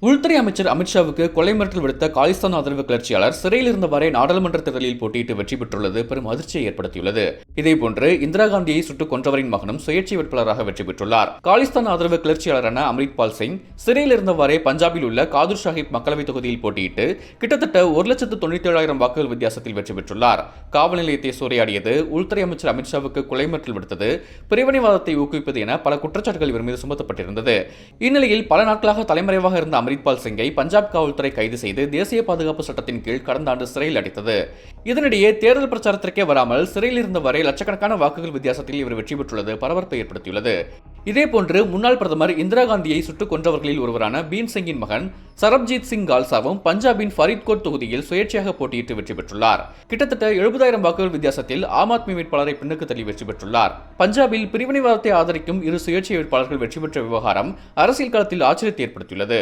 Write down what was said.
உள்துறை அமைச்சர் அமித்ஷாவுக்கு கொலை மிரட்டல் விடுத்த காலிஸ்தான் ஆதரவு கிளர்ச்சியாளர் சிறையில் இருந்தவரை நாடாளுமன்ற தேர்தலில் போட்டியிட்டு வெற்றி பெற்றுள்ளது பெரும் அதிர்ச்சியை ஏற்படுத்தியுள்ளது. இதேபோன்று இந்திரா காந்தியை சுட்டுக் கொன்றவரின் மகனும் சுயேட்சை வேட்பாளராக வெற்றி பெற்றுள்ளார். காலிஸ்தான் ஆதரவு கிளர்ச்சியாளரான அம்ரித்பால் சிங் சிறையில் இருந்தவரை பஞ்சாபில் உள்ள காதூர் சாஹிப் மக்களவைத் தொகுதியில் போட்டியிட்டு கிட்டத்தட்ட 1,97,000 வாக்குகள் வித்தியாசத்தில் வெற்றி பெற்றுள்ளார். காவல் நிலையத்தை சூறையாடியது, உள்துறை அமைச்சர் அமித்ஷாவுக்கு கொலை மிரட்டல் விடுத்தது, பிரிவினைவாதத்தை ஊக்குவிப்பது என பல குற்றச்சாட்டுகள் இவர் மீது சுமத்தப்பட்டிருந்தது. இந்நிலையில் பல நாட்களாக தலைமறைவாக இருந்த அம்ரித்பால் சிங்கை பஞ்சாப் காவல்துறை கைது செய்து தேசிய பாதுகாப்பு சட்டத்தின் கீழ் கடந்த ஆண்டு சிறையில் அடைத்தது. இதனிடையே தேர்தல் பிரச்சாரத்திற்கே வராமல் சிறையில் இருந்தவரை லட்சக்கணக்கான வாக்குகள் வித்தியாசத்தில் இவர் வெற்றி பெற்றுள்ளது பரபரப்பை ஏற்படுத்தியுள்ளது. இதேபோன்று முன்னாள் பிரதமர் இந்திரா காந்தியை சுட்டுக் கொன்றவர்களில் ஒருவரான பீன் சிங்கின் மகன் சரப்ஜீத் சிங் கால்சாவும் பஞ்சாபின் ஃபரீத்கோட் தொகுதியில் சுயேட்சையாக போட்டியிட்டு வெற்றி பெற்றுள்ளார். கிட்டத்தட்ட 70,000 வாக்குகள் வித்தியாசத்தில் ஆம் ஆத்மி வேட்பாளரை பின்னுக்கு தள்ளி வெற்றி பெற்றுள்ளார். பஞ்சாபில் பிரிவினைவாதத்தை ஆதரிக்கும் இரு சுயேட்சை வேட்பாளர்கள் வெற்றி பெற்ற விவகாரம் அரசியல் களத்தில் ஆச்சரியத்தை ஏற்படுத்தியுள்ளது.